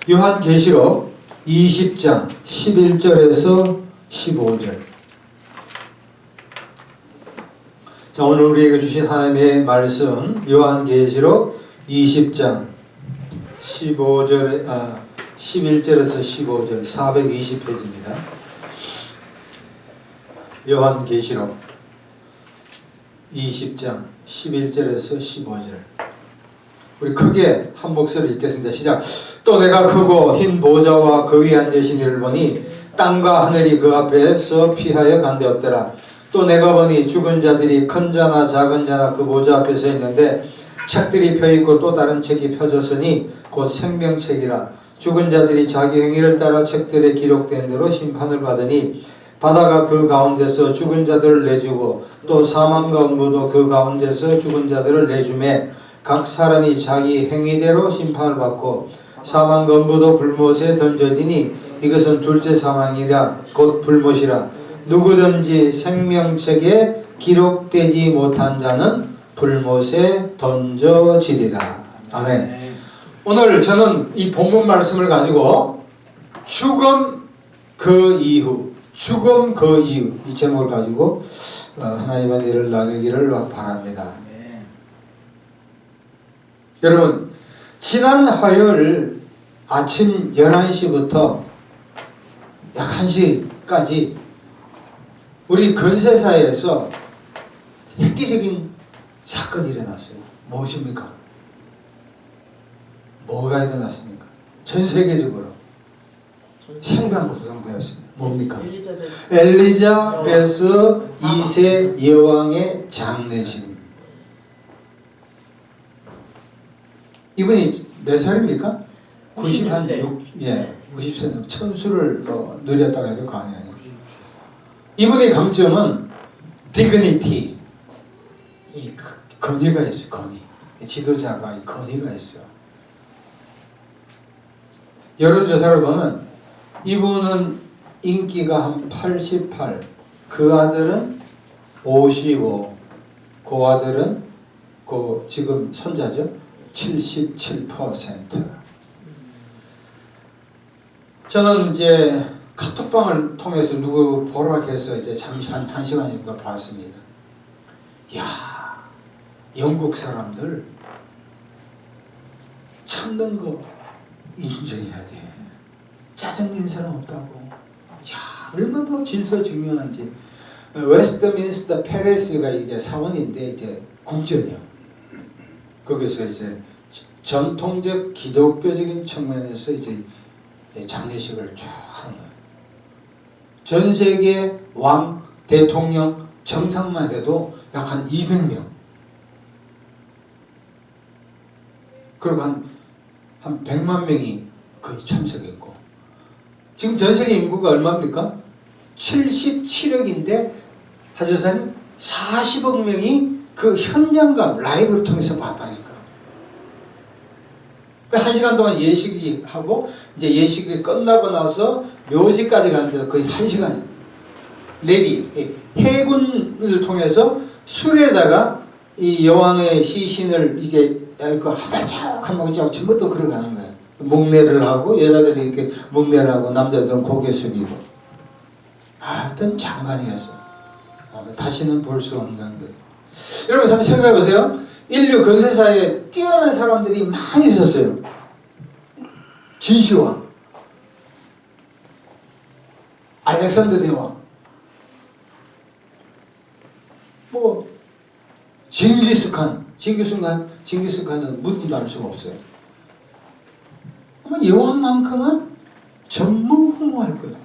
요한계시록 20장 11절에서 15절. 자, 오늘 우리에게 주신 하나님의 말씀 요한계시록 20장 11절에서 15절 420페이지입니다. 요한계시록 20장 11절에서 15절. 우리 크게 한 목소리로 읽겠습니다. 시작. 또 내가 크고 흰 보좌와 그 위에 앉으신 이를 보니 땅과 하늘이 그 앞에서 피하여 간데 없더라. 또 내가 보니 죽은 자들이 큰 자나 작은 자나 그 보좌 앞에 서 있는데 책들이 펴있고 또 다른 책이 펴졌으니 곧 생명책이라. 죽은 자들이 자기 행위를 따라 책들에 기록된 대로 심판을 받으니 바다가 그 가운데서 죽은 자들을 내주고 또 사망과 음부도 그 가운데서 죽은 자들을 내주매 각 사람이 자기 행위대로 심판을 받고 사망과 음부도 불못에 던져지니 이것은 둘째 사망이라 곧 불못이라. 누구든지 생명책에 기록되지 못한 자는 불못에 던져지리라. 아멘. 오늘 저는 이 본문 말씀을 가지고 죽음 그 이후 이 제목을 가지고 하나님의 은혜를 나누기를 바랍니다. 여러분, 지난 화요일 아침 11시부터 약 1시까지 우리 근세사에서 획기적인 사건이 일어났어요. 무엇입니까? 뭐가 일어났습니까? 전 세계적으로 생명으로 구성되었습니다. 뭡니까? 엘리자베스 2세 여왕의 장례식. 이분이 몇 살입니까? 90세 천수를 누렸다고 해도 과언이 아니에요. 이분의 강점은 디그니티, 이 권위가 있어요. 권위. 지도자가 이 권위가 있어요. 여론조사를 보면 이분은 인기가 한 88, 그 아들은 55, 그 아들은 지금 손자죠. 77%. 저는 이제 카톡방을 통해서 누구 보라 해서 이제 잠시 한 시간 정도 봤습니다. 이야, 영국 사람들 참는 거 인정해야 돼. 짜증낸 사람 없다고. 야, 얼마나 더 진서증명한지. 웨스트민스터 패레스가 이제 사원인데 이제 궁전이요. 거기서 이제 전통적 기독교적인 측면에서 이제 장례식을 쫙 하는 거예요. 전 세계 왕, 대통령, 정상만 해도 약 한 200명. 그리고 한 100만 명이 거의 참석했고. 지금 전 세계 인구가 얼마입니까? 77억인데 하조사님 40억 명이 그 현장감 라이브를 통해서 봤다니까. 그 1시간 동안 예식이 하고 이제 예식이 끝나고 나서 묘지까지 가는데 거의 1시간이에요. 레비, 해군을 통해서 술에다가 이 여왕의 시신을 이게 한 모금 전부 또 걸어가는 거예요. 목례를 하고 여자들이 이렇게 목례를 하고 남자들은 고개 숙이고. 하여튼 장관이었어. 다시는 볼 수 없는 거예요. 여러분 한번 생각해 보세요. 인류 근세사에 뛰어난 사람들이 많이 있었어요. 진시황, 알렉산더 대왕, 징기스칸은 무덤도 알 수가 없어요. 아마 여왕만큼은 전무후무할 거예요.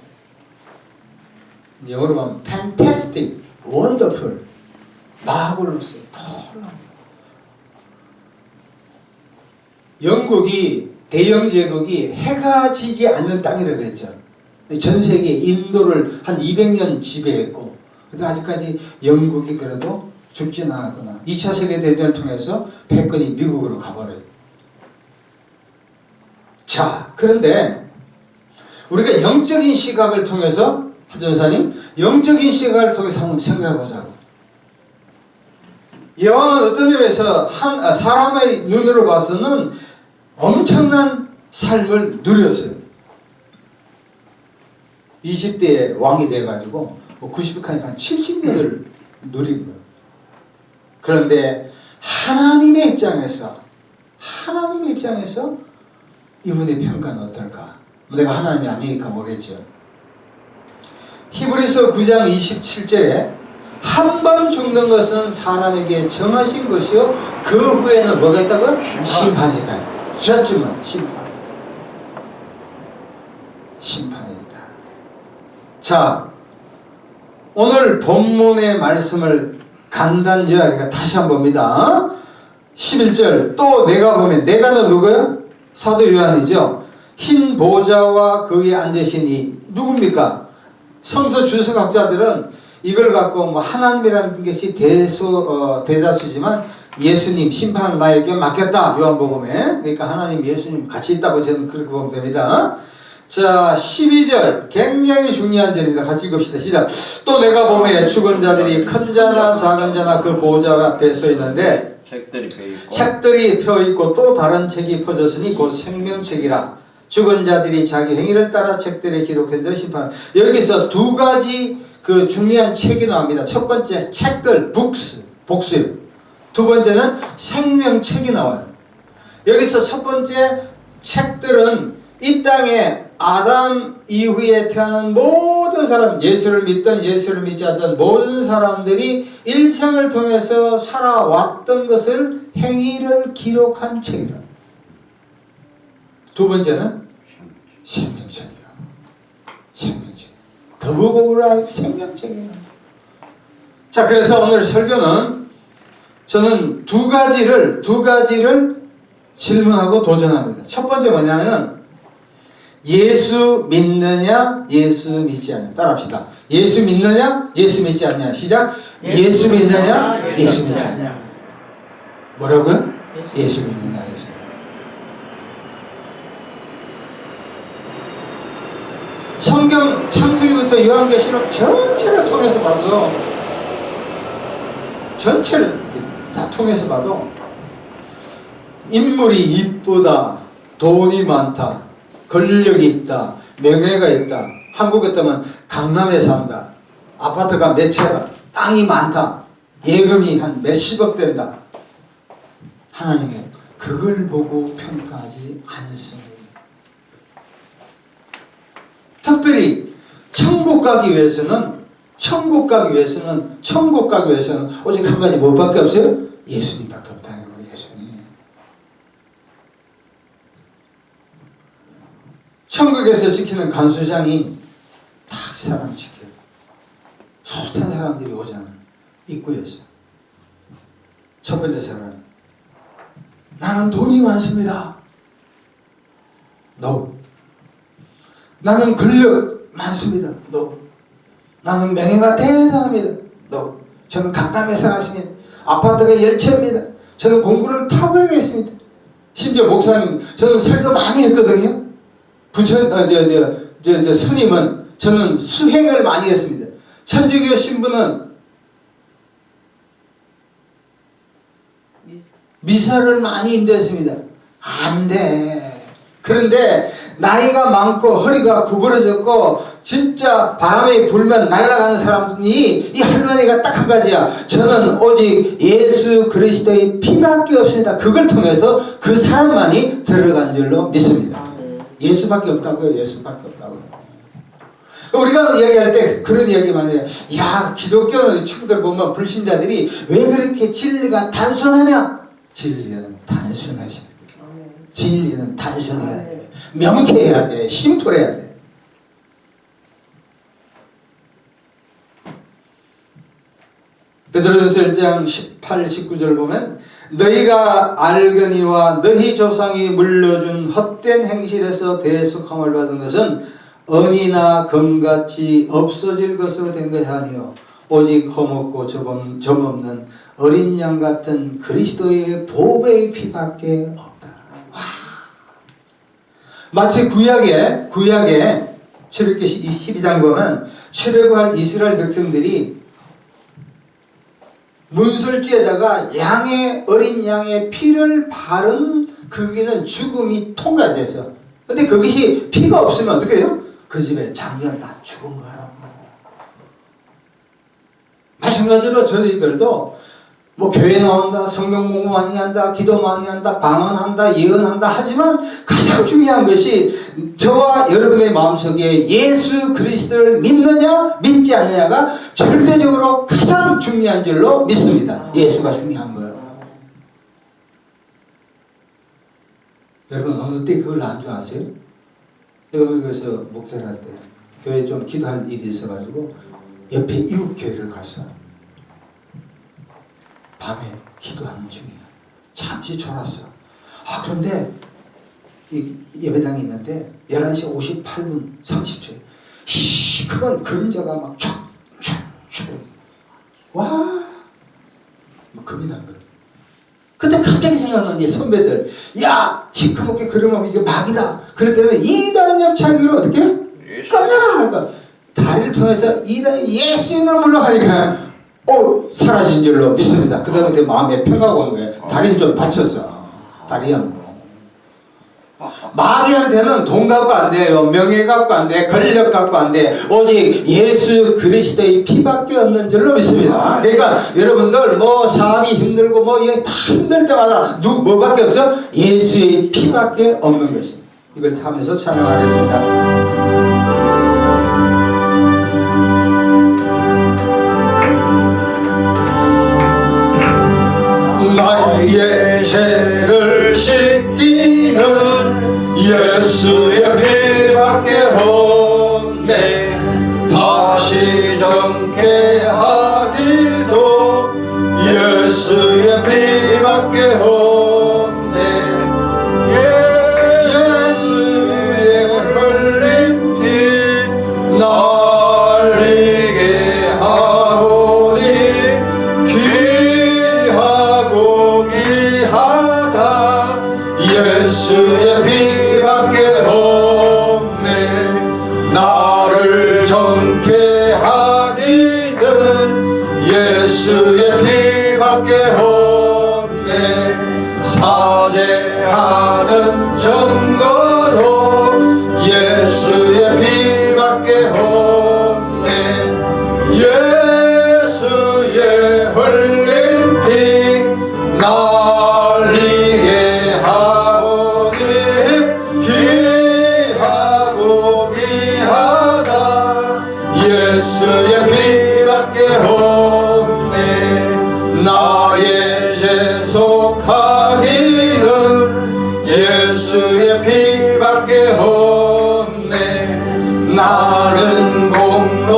영어로 보면 fantastic, wonderful, marvelous, 놀라운. 영국이 대영 제국이 해가 지지 않는 땅이라고 그랬죠. 전 세계 인도를 한 200년 지배했고, 그래서 아직까지 영국이 그래도 죽지 않았거나 2차 세계대전을 통해서 패권이 미국으로 가버렸죠. 자, 그런데 우리가 영적인 시각을 통해서 하전사님, 영적인 시각을 통해서 한번 생각해 보자고. 여왕은 어떤 점에서 사람의 눈으로 봐서는 엄청난 삶을 누렸어요. 20대에 왕이 돼가지고 90까지 한 70년을 누린 거예요. 그런데 하나님의 입장에서 이분의 평가는 어떨까? 내가 하나님이 아니니까 모르겠죠. 히브리서 9장 27절에 한 번 죽는 것은 사람에게 정하신 것이요 그 후에는 뭐가 있다고요? 심판이 있다. judgment, 심판이 있다. 자, 오늘 본문의 말씀을 간단 요약해서 다시 한번 봅니다. 11절 또 내가 보면 내가는 누구예요? 사도 요한이죠. 흰 보좌와 그 위에 앉으시니 누굽니까? 성서 주석학자들은 이걸 갖고 뭐 하나님이라는 것이 대다수지만 예수님 심판 나에게 맡겼다. 요한복음에. 그러니까 하나님 예수님 같이 있다고 저는 그렇게 보면 됩니다. 자 12절 굉장히 중요한 절입니다. 같이 읽읍시다. 시작. 또 내가 보매 죽은 자들이 큰 자나 작은 자나 그 보좌 앞에 서 있는데 책들이 펴 있고 또 다른 책이 펴졌으니 곧 생명책이라. 죽은 자들이 자기 행위를 따라 책들에 기록한 대로 심판. 여기서 두 가지 그 중요한 책이 나옵니다. 첫 번째 책들 복수요. 두 번째는 생명책이 나와요. 여기서 첫 번째 책들은 이 땅에 아담 이후에 태어난 모든 사람, 예수를 믿든 예수를 믿지 않던 모든 사람들이 일생을 통해서 살아왔던 것을 행위를 기록한 책이다. 두 번째는 생명책이야. 생명책. The Book of Life 생명책이야. 자, 그래서 오늘 설교는 저는 두 가지를 질문하고 도전합니다. 첫 번째 뭐냐면 예수 믿느냐 예수 믿지 않느냐. 따라합시다. 예수 믿느냐 예수 믿지 않느냐. 시작. 예수 믿느냐 예수 믿지 않느냐. 뭐라고요? 예수 믿느냐 예수. 성경 창세기부터 요한계시록 전체를 통해서 봐도 전체를 다 통해서 봐도 인물이 이쁘다, 돈이 많다, 권력이 있다, 명예가 있다. 한국에 따면 강남에 산다, 아파트가 몇 채가, 땅이 많다, 예금이 한 몇십억 된다. 하나님은 그걸 보고 평가하지 않습니다. 특별히 천국 가기 위해서는 오직 한 가지 뭐밖에 없어요? 예수님밖에 없다는 거예요. 예수님. 천국에서 지키는 간수장이 다 사람 지켜요. 숱한 사람들이 오잖아. 입구에서. 첫 번째 사람, 나는 돈이 많습니다. No. 나는 권력 많습니다. No. 나는 명예가 대단합니다. No. 저는 강남에 살았습니다. 아파트가 10채입니다. 저는 공부를 탁월하겠습니다. 심지어 목사님, 저는 설교 많이 했거든요. 스님은 저는 수행을 많이 했습니다. 천주교 신부는 미사를 많이 인도했습니다. 안 돼. 그런데 나이가 많고 허리가 구부러졌고 진짜 바람에 불면 날아가는 사람이 이 할머니가 딱 한 가지야. 저는 오직 예수 그리스도의 피밖에 없습니다. 그걸 통해서 그 사람만이 들어간 줄로 믿습니다. 예수밖에 없다고요. 예수밖에 없다고요. 우리가 이야기할 때 그런 이야기 많이 해요. 야, 기독교 친구들 보면 불신자들이 왜 그렇게 진리가 단순하냐? 진리는 단순하셔야 돼요. 진리는 단순해야 돼요. 명쾌해야 돼. 심플해야 돼. 베드로전서 1장 18, 19절 보면 너희가 알거니와 너희 조상이 물려준 헛된 행실에서 대속함을 받은 것은 은이나 금같이 없어질 것으로 된 것이 아니요 오직 험없고 점없는 어린 양 같은 그리스도의 보배의 피밖에 없다. 와. 마치 구약에 출애굽기 12장 보면 출애굽할 이스라엘 백성들이 문설주에다가 어린 양의 피를 바른 그기는 죽음이 통과돼서 근데 그것이 피가 없으면 어떻게 해요? 그 집에 장년 다 죽은 거야. 마찬가지로 저희들도 뭐 교회 나온다, 성경 공부 많이 한다, 기도 많이 한다, 방언한다, 예언한다 하지만 가장 중요한 것이 저와 여러분의 마음속에 예수 그리스도를 믿느냐 믿지 않느냐가 절대적으로 가장 중요한 줄로 믿습니다. 예수가 중요한 거예요. 여러분 어느 때 그걸 안 줄 아세요? 제가 여기서 목회를 할 때 교회에 좀 기도할 일이 있어가지고 옆에 이웃 교회를 갔어. 밤에 기도하는 중이야. 잠시 졸았어. 그런데 이 예배당이 있는데 11시 58분 30초에 그건 그림자가 막 촉촉촉 와 막 겁이 난 거야. 그때 갑자기 생각난 게 선배들 야 시커멓게 그러면 이게 막이다. 그랬더니 이단협 창의를 어떻게 꺼내라 하니까 다리를 통해서 이단이 예수님을 물러가니까 사라진 줄로 믿습니다. 그 다음에 마음에 평가가 오는 거예요. 다리는 좀 다쳤어. 다리야 뭐. 마귀한테는 돈 갖고 안 돼요. 명예 갖고 안 돼. 권력 갖고 안 돼. 오직 예수 그리스도의 피밖에 없는 줄로 믿습니다. 그러니까 여러분들 뭐 사업이 힘들고 뭐 이게 다 힘들 때마다 뭐밖에 없어? 예수의 피밖에 없는 것입니다. 이걸 타면서 찬양하겠습니다. 나의 죄를 씻기는 예수의 피밖에 없네. 다시 정케 하기도 예수의 피밖에 없네. 예수의 흘린 피 날 흘리게 하오니 예수의 피밖에 없네. 나를 정케 하기는 예수의 피밖에 없네. 사죄하는 증거도 예수의 피밖에 없네. 예수의 흘린 피 날 흘리게 하오니 귀하고 귀하다. 예수의 피밖에 없네. 나의 죄 속하기는 예수의 피밖에 없네. 나는 공로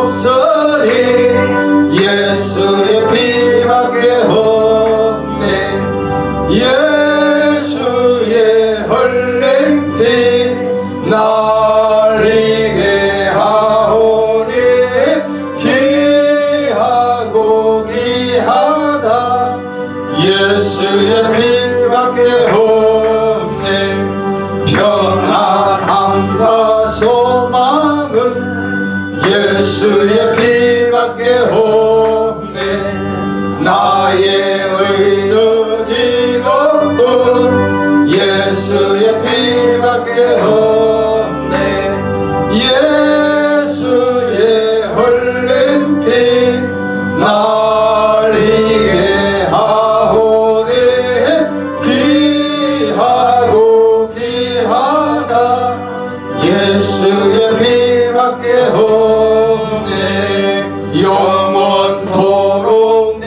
없으니 예수의 피밖에 없네. 예수의 흘린 피 날 흘리게 하오니 귀하고 귀하다. 예수의 피밖에 없네. 평안함과 소망은 예수의 피밖에 없네. 나의 의는 이것뿐 예수의 피밖에 없네. 예수의 흘린 피 날 흘리게 하오니 귀하고 귀하다. 예수의 피밖에 없네. 영원토록 내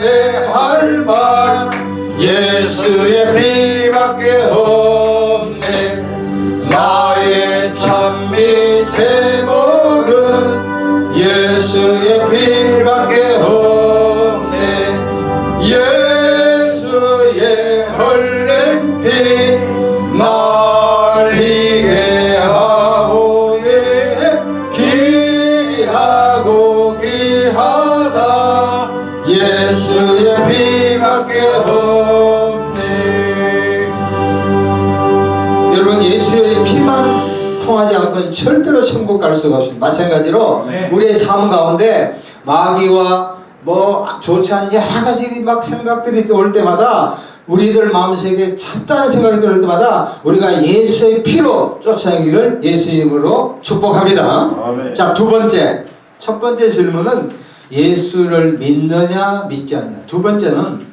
할 말 예수의 피밖에 없네. 나의 찬미 제목은 예수의 피밖에 없네. 예수의 흘린 피 날 흘리게 하오니 귀하고 귀하다. 예수의 피밖에 없네. 여러분 예수의 피만 통하지 않고는 절대로 천국 갈 수가 없습니다. 마찬가지로 우리의 삶 가운데 마귀와 뭐 좋지 않은 여러 가지 막 생각들이 올 때마다 우리들 마음속에 잡다한 생각이 들 때마다 우리가 예수의 피로 쫓아내기를 예수 이름으로 축복합니다. 아멘. 자, 두 번째. 첫 번째 질문은 예수를 믿느냐 믿지 않느냐. 두 번째는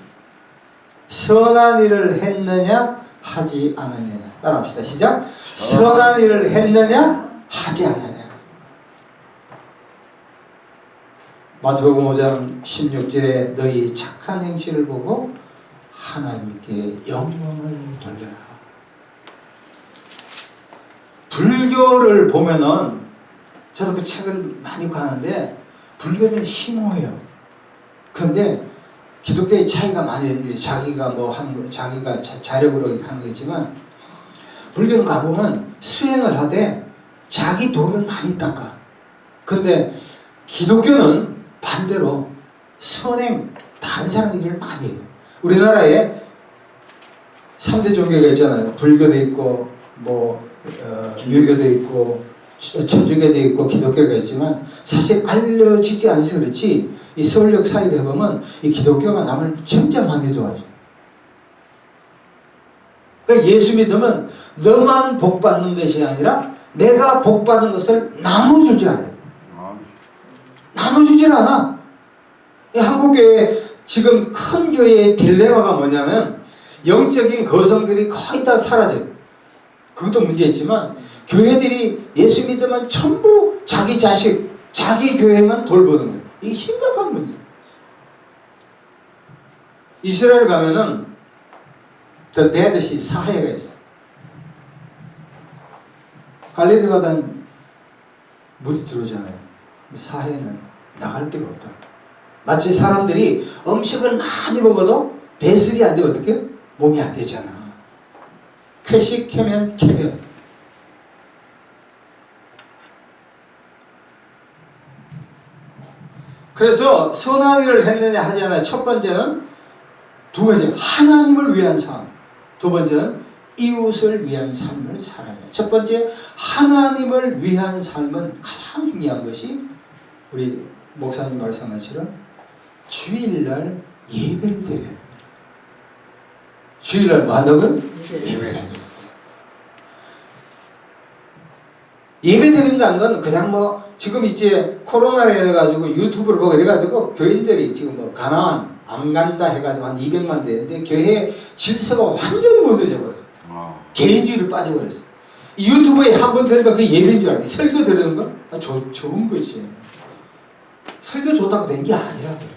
선한 일을 했느냐 하지 않았느냐. 따라합시다. 시작. 선한 일을 했느냐 하지 않느냐. 마태복음 5장 16절에 너희 착한 행실을 보고 하나님께 영광을 돌려라. 불교를 보면은 저도 그 책을 많이 가는데 불교는 심오해요. 그런데 기독교의 차이가 많이 자기가 뭐 하는 거, 자기가 자력으로 하는 거 있지만 불교는 가보면 수행을 하되 자기 도를 많이 닦아. 근데 기독교는 반대로 선행, 다른 사람 일을 많이 해요. 우리나라에 3대 종교가 있잖아요. 불교도 있고 유교도 있고 천주교도 있고 기독교가 있지만 사실 알려지지 않아서 그렇지 이 서울역 사이에 보면 이 기독교가 남을 진짜 많이 도와줘. 그러니까 예수 믿으면 너만 복 받는 것이 아니라 내가 복 받은 것을 나눠주지 않아요. 나눠주질 않아. 이 한국교회 지금 큰 교회의 딜레마가 뭐냐면 영적인 거성들이 거의 다 사라져요. 그것도 문제 있지만 교회들이 예수 믿으면 전부 자기 자식, 자기 교회만 돌보는 거예요. 이게 심각한 문제. 이스라엘 가면은 The Dead Sea 사해가 있어. 갈릴리 바다는 물이 들어오잖아요. 사해는 나갈 데가 없다. 마치 사람들이 음식을 많이 먹어도 배설이 안 되면 어떻게? 몸이 안 되잖아. 쾌식 캐면 캐면. 그래서 선한 일을 했느냐 하지 않느냐. 첫 번째는 두 가지. 하나님을 위한 삶. 두 번째는 이웃을 위한 삶을 살아야 돼. 첫 번째 하나님을 위한 삶은 가장 중요한 것이 우리 목사님 말씀하시는 주일날 예배를 드려야 돼요. 주일날 뭐 한다고요? 예배를 드려야 돼요. 예배 드린다는 건 그냥 뭐 지금 이제 코로나로 해가지고 유튜브를 보고 이래가지고 교인들이 지금 뭐 가나안 안 간다 해가지고 한 200만 되는데 교회 질서가 완전히 무너져 버렸어. 개인주의를 빠져버렸어. 유튜브에 한 번 들으면 그 예배인 줄 알지. 설교 들으는 건 좋은 거지. 설교 좋다고 된 게 아니라고요.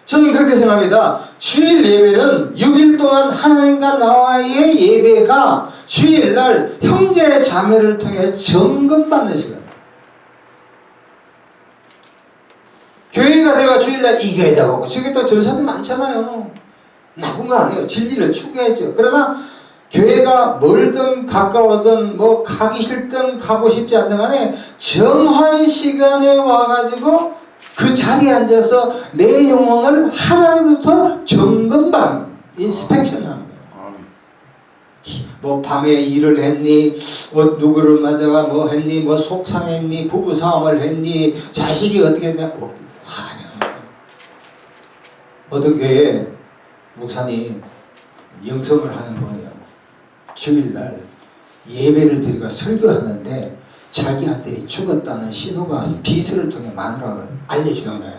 저는 그렇게 생각합니다. 주일 예배는 6일 동안 하나님과 나와의 예배가 주일날 형제 자매를 통해 점검받는 시간. 교회가 내가 주일날 이 교회다 가고 저기 또 전사들 많잖아요. 나쁜 거 아니에요. 진리를 추구해야죠. 그러나 교회가 멀든 가까우든 뭐 가기 싫든 가고 싶지 않든 간에 정한 시간에 와가지고 그 자리에 앉아서 내 영혼을 하나님부터 점검받는 인스펙션 하는 거예요. 뭐 밤에 일을 했니, 뭐 누구를 만나가 뭐 했니, 뭐 속상했니, 부부싸움을 했니, 자식이 어떻게 했냐. 아니야. 어떤 교회에 목사님 영성을 하는 거예요. 주일날 예배를 드리고 설교하는데 자기 아들이 죽었다는 신호가 와서 비서를 통해 마누라가 알려주는 거야.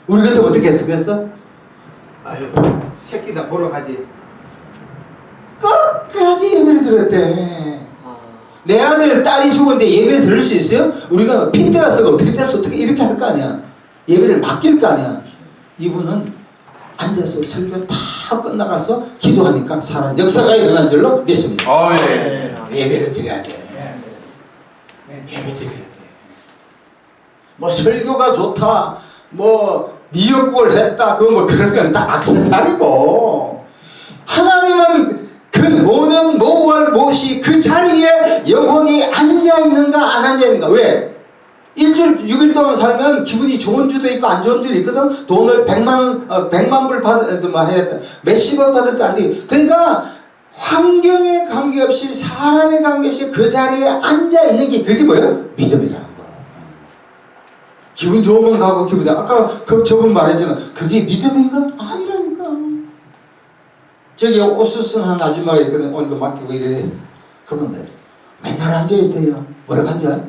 우리 그때 어떻게 했었겠어? 아유, 새끼 다 보러 가지. 끝까지 예배를 드렸대. 내 아들, 딸이 죽었는데 예배를 드릴 수 있어요? 우리가 핀대 가서 어떻게 됐어? 어떻게 이렇게 할 거 아니야. 예배를 맡길 거 아니야. 이분은 앉아서 설교 다 끝나가서 기도하니까 사람 역사가 일어난 줄로 믿습니다. 예배를 드려야 돼. 예배 드려야 돼. 뭐 설교가 좋다, 뭐 미역국을 했다, 그건 뭐 그런 건 다 악세사리고, 하나님은 그 모든 모월 못이 그 자리에 영혼이 앉아 있는가 안 앉아 있는가. 왜? 일주일 6일 동안 살면 기분이 좋은 주도 있고 안 좋은 주도 있거든. 돈을 100만 불 받을 뭐 해야 돼. 몇십억 받을 때 안 돼. 그러니까 환경에 관계없이 사람에 관계없이 그 자리에 앉아 있는 게 그게 뭐예요? 믿음이라는 거야. 기분 좋으면 가고 기분 아까 저분 말했잖아. 그게 믿음인가? 아니라니까. 저기 옷 쓴 한 아줌마가 있거든. 오늘도 맡기고 이래. 그분들 맨날 앉아야 돼요. 뭐라고 앉아?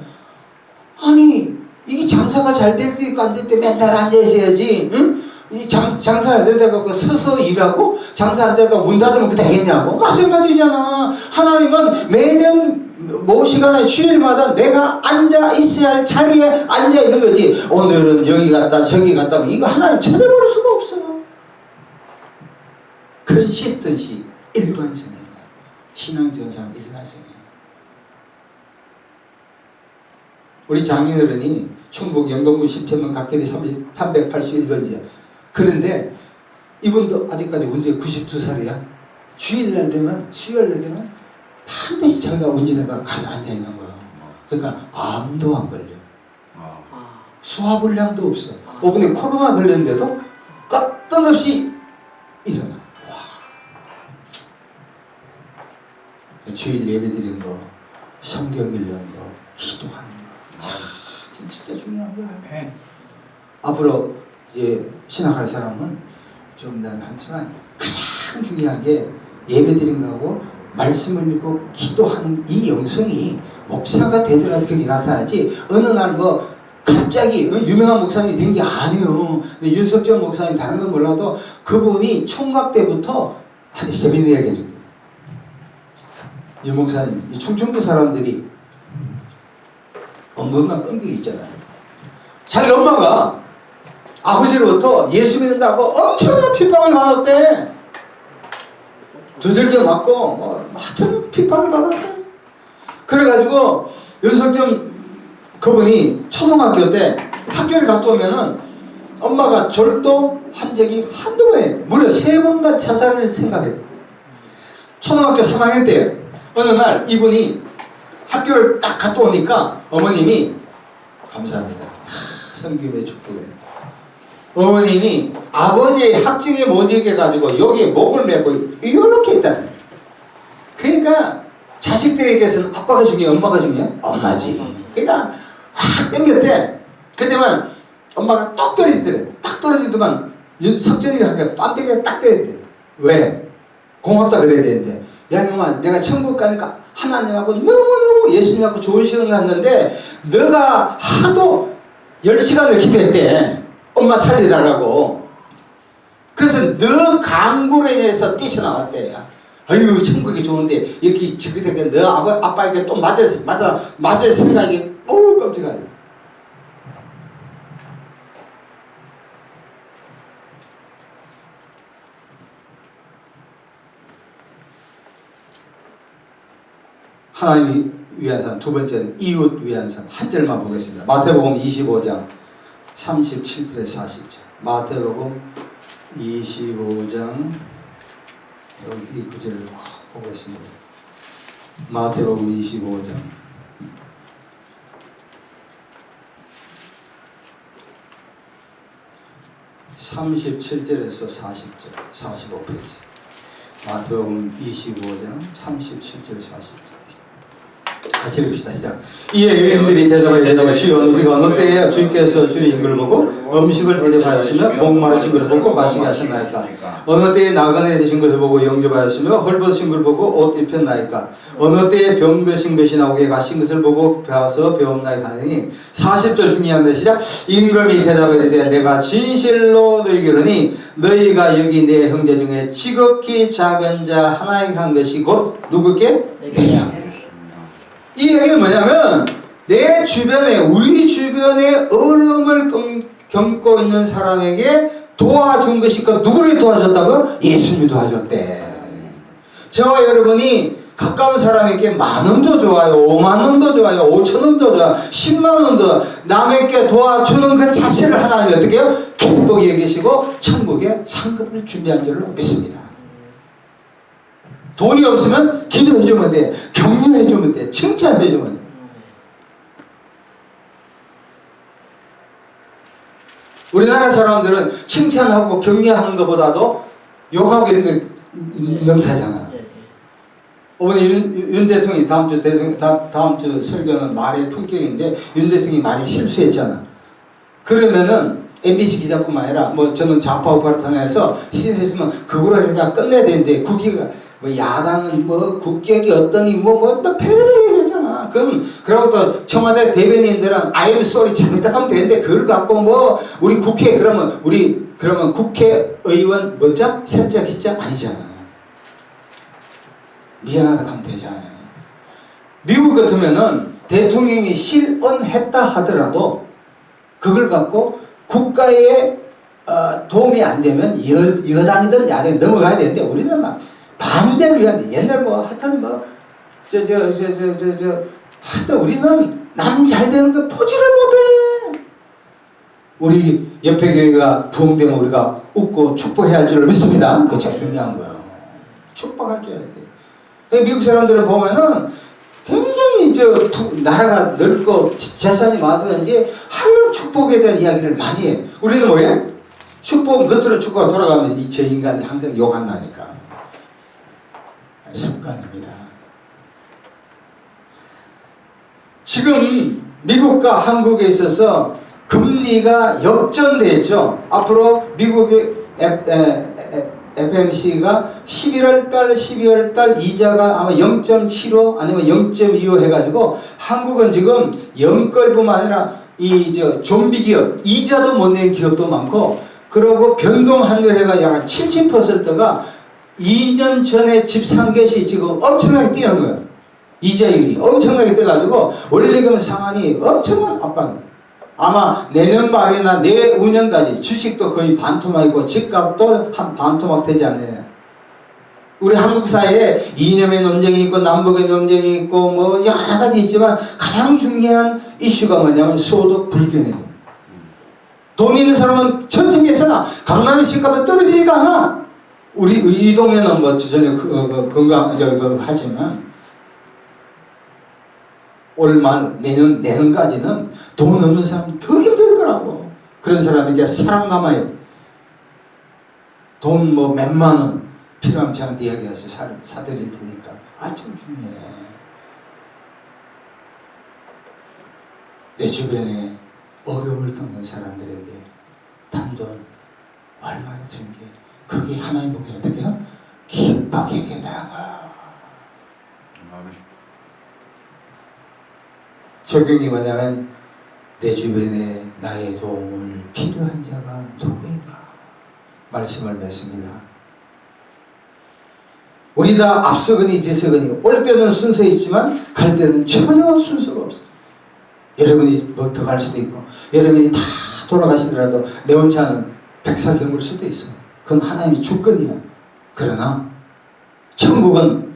아니 이게 장사가 잘 될 때 있고 안 될 때 맨날 앉아 있어야지. 응? 이 장사 안 되다가 서서 일하고 장사 안 되다가 문 닫으면 그게 되겠냐고. 마찬가지잖아. 하나님은 매년 뭐 시간에 주일마다 내가 앉아 있어야 할 자리에 앉아 있는 거지. 오늘은 여기 갔다 저기 갔다 이거 하나님 찾아볼 수가 없어요. 컨시스턴시 일관성이에요. 신앙이 좋은 사람 일관성이에요. 우리 장인어른이 충북 영동군 10천명 각결이 381번지야. 그런데 이분도 아직까지 운전이 92살이야. 주일날 되면 수요일날 되면 반드시 자기가 운전해가 가게 앉아있는 거예요. 그러니까 암도 안 걸려. 소화불량도 없어. 이번에 코로나 걸렸는데도 끝없이 일어나. 와. 주일 예배 드리는 거, 성경 읽는 거, 기도하는 거. 진짜 중요한 거야. 네. 앞으로 이제 신학할 사람은 좀 난 하지만 가장 중요한 게 예배 드리는 거하고 말씀을 읽고 기도하는 이 영성이 목사가 되더라도 그게 나타나지. 어느 날 뭐 갑자기 유명한 목사님이 된 게 아니에요. 근데 윤석전 목사님 다른 건 몰라도 그분이 총각 때부터 아주 재밌는 이야기 해줄게. 윤 목사님, 이 충청도 사람들이 엄청난 끈기 있잖아요. 자기 엄마가 아버지로부터 예수 믿는다고 엄청난 핍박을 받았대. 두들겨 맞고 하여튼 핍박을 받았대. 그래가지고 윤석전 그분이 초등학교 때 학교를 갔다 오면은 엄마가 절도한 적이 한두 번이었대. 무려 3번간 자살을 생각했대. 초등학교 3학년 때 어느 날 이분이 학교를 딱 갔다 오니까 어머님이 감사합니다. 성김의 축복에 어머님이 아버지의 학증에 못 이겨가지고 여기에 목을 메고 이렇게 있다네. 그러니까 자식들에게서는 아빠가 중요해, 엄마가 중요해? 엄마지. 그러니까 확 당겼대. 그때만 엄마가 똑 떨어지더래. 딱 떨어지더만 석전이라는 게 빰때기가 딱 때렸대. 왜? 고맙다 그래야 되는데, 야 놈아 내가 천국 가니까 하나님하고 너무너무 예수님하고 좋은 시간 갔는데 너가 하도 10시간을 기도했대. 엄마 살려달라고. 그래서 너 강구로 인해서 뛰쳐나왔대. 아유 천국이 좋은데 여기 지그대게 너 아빠에게 또 맞을 생각이 어우 깜짝이야. 하나님이 위한 사람. 두 번째는 이웃 위한 사람. 한 절만 보겠습니다. 마태복음 25장 37절에서 40절. 마태복음 25장 여기 이 구절을 보겠습니다. 마태복음 25장 37절에서 40절 45페이지. 마태복음 25장 37절 40절 같이 읽읍시다. 시작. 이에 여인들이 대답하여 주여 우리가 어느 때에 주님께서 줄이신 걸 보고 음식을 대접하였으며 목마르신 걸 보고 마시게 하셨나이까. 어느 때에 나그네 되신 것을 보고 영접하였으며 헐벗으신 걸 보고 옷 입혔나이까. 어느 때에 병드신 것이 나오게 가신 것을 보고 배워서 배웠나이까 하니 40절 중요한 것이 시작. 임금이 대답하되 내가 진실로 너희에게 이르노니 너희가 여기 내 형제 중에 지극히 작은 자 하나에게 한 것이 곧 누구께? 내게. 이 얘기는 뭐냐면 내 주변에 우리 주변에 어려움을 겪고 있는 사람에게 도와준 것이 그 누구를 도와줬다고? 예수님이 도와줬대. 저와 여러분이 가까운 사람에게 10,000원도 좋아요, 50,000원도 좋아요, 5,000원도 좋아요, 100,000원도 남에게 도와주는 그 자체를 하나님이 어떻게 해요? 기쁘게 여기시고 천국에 상급을 준비한 줄로 믿습니다. 돈이 없으면 기도해주면 돼. 격려해주면 돼. 칭찬해주면 돼. 우리나라 사람들은 칭찬하고 격려하는 것보다도 욕하고 이런 게 능사잖아. 이번에 윤 대통령이 다음 주 설교는 말의 품격인데 윤 대통령이 많이 실수했잖아. 그러면은 MBC 기자뿐만 아니라 뭐 저는 좌파 우파를 통해서 시에서 있으면 그거로 그냥 끝내야 되는데 국기가 뭐 야당은 뭐 국격이 어떠니 뭐 패러디가 되잖아. 그러고 또 청와대 대변인들은 I'm sorry 잘못하면 되는데 그걸 갖고 뭐 우리 국회 그러면 국회의원 뭐자 세자 기자 아니잖아. 미안하다 하면 되잖아요. 미국 같으면은 대통령이 실언했다 하더라도 그걸 갖고 국가에 도움이 안 되면 여당이든 야당이든 넘어가야 되는데 우리는 막 반대를 해야 돼. 옛날 뭐 하여튼 뭐 하여튼 우리는 남 잘 되는 거 보지를 못해. 우리 옆에 교회가 부흥되면 우리가 웃고 축복해야 할 줄 믿습니다. 그거 제일 중요한 거예요. 축복할 줄 알아야 돼. 미국 사람들을 보면은 굉장히 나라가 넓고 재산이 많아서 이제 하나님 축복에 대한 이야기를 많이 해. 우리는 뭐야? 축복, 겉으로 축복가 돌아가면 저 인간이 항상 욕한다니까. 습관입니다. 지금 미국과 한국에 있어서 금리가 역전되죠. 앞으로 미국의 FMC가 11월달, 12월달 이자가 아마 0.75 아니면 0.25 해가지고 한국은 지금 영끌뿐만 아니라 좀비 기업, 이자도 못 낸 기업도 많고 그러고 변동 환율해가 약 70%가 2년 전에 집 산 것이 지금 엄청나게 뛰는 거예요. 이자율이 엄청나게 뛰어가지고 원리금 상환이 엄청난 압박. 아마 내년 말이나 내후년까지 주식도 거의 반토막이고 집값도 한 반토막 되지 않느냐. 우리 한국 사회에 이념의 논쟁이 있고 남북의 논쟁이 있고 뭐 여러 가지 있지만 가장 중요한 이슈가 뭐냐면 소득 불균형. 돈 있는 사람은 전 세계에서나 강남의 집값은 떨어지지가 않아. 우리 이 동네는 뭐 전혀 하지만 올 말 내년까지는 돈 없는 사람이 더 힘들 거라고. 그런 사람에게 살아남아요. 돈 뭐 몇만 원 필요하면 저한테 이야기해서 사드릴 테니까. 참 중요해. 내 주변에 어려움을 겪는 사람들에게 단돈 얼마나 준 게 그게 하나님 보기에 어떻게 해요? 기쁘게 된다는 거야. 적용이 뭐냐면 내 주변에 나의 도움을 필요한 자가 누구인가 말씀을 맺습니다. 우리 다 앞서거니 뒤서거니 올 때는 순서 있지만 갈 때는 전혀 순서가 없어. 여러분이 뭐 더 갈 수도 있고 여러분이 다 돌아가시더라도 내 혼자는 100살 넘을 수도 있어. 그건 하나님의 주권이야. 그러나 천국은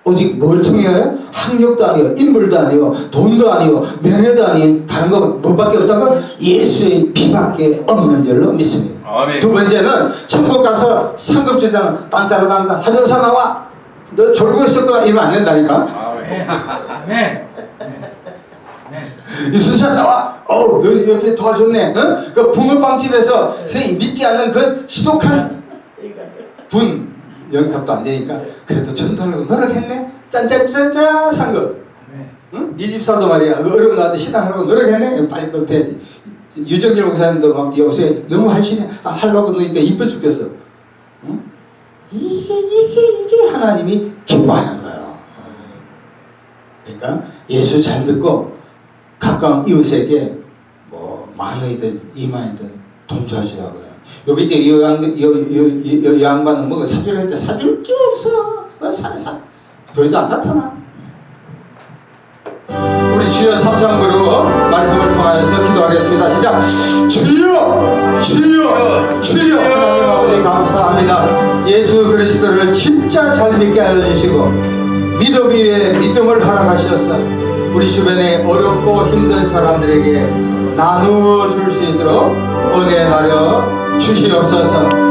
어디 뭘 통해 가요? 학력도 아니고 인물도 아니고 돈도 아니고 명예도 아닌 다른 거 뭐밖에 없다고 예수의 피밖에 없는 줄로 믿습니다. 아멘. 두 번째는 천국 가서 상급 주자는 딴따라딴따 하전사 나와 너 졸고 있을 거야 이러면 안 된다니까. 아멘. 이순찬 나와 너 옆에 도와줬네. 그 붕어빵집에서 믿지 않는 그 지독한 분 연값도 안 되니까 그래도 전도하려고 노력했네. 짠짠짠짠 상급. 응? 네 집사도 말이야 어려운 나한테 신앙하려고 노력했네. 빨리 돼야지. 유정일 목사님도 막 요새 너무 할신해 하려고 그러니까 이뻐 죽겠어. 응? 이게 하나님이 기뻐하는 거예요. 그러니까 예수 잘 믿고 가까운 이웃에게 뭐 만원이든 2만이든 돈 줘주라고요. 요 밑에 이 양반은 뭐가 사주를 했는데 사줄 게 없어. 교회도 안 나타나. 우리 주여 삼창부로 말씀을 통하여서 기도하겠습니다. 시작. 주여 주여 주여. 하나님 아버지 감사합니다. 예수 그리스도를 진짜 잘 믿게 하여 주시고 믿음 위에 믿음을 허락하셔서 우리 주변에 어렵고 힘든 사람들에게 나누어 줄 수 있도록 은혜 나려 주시옵소서.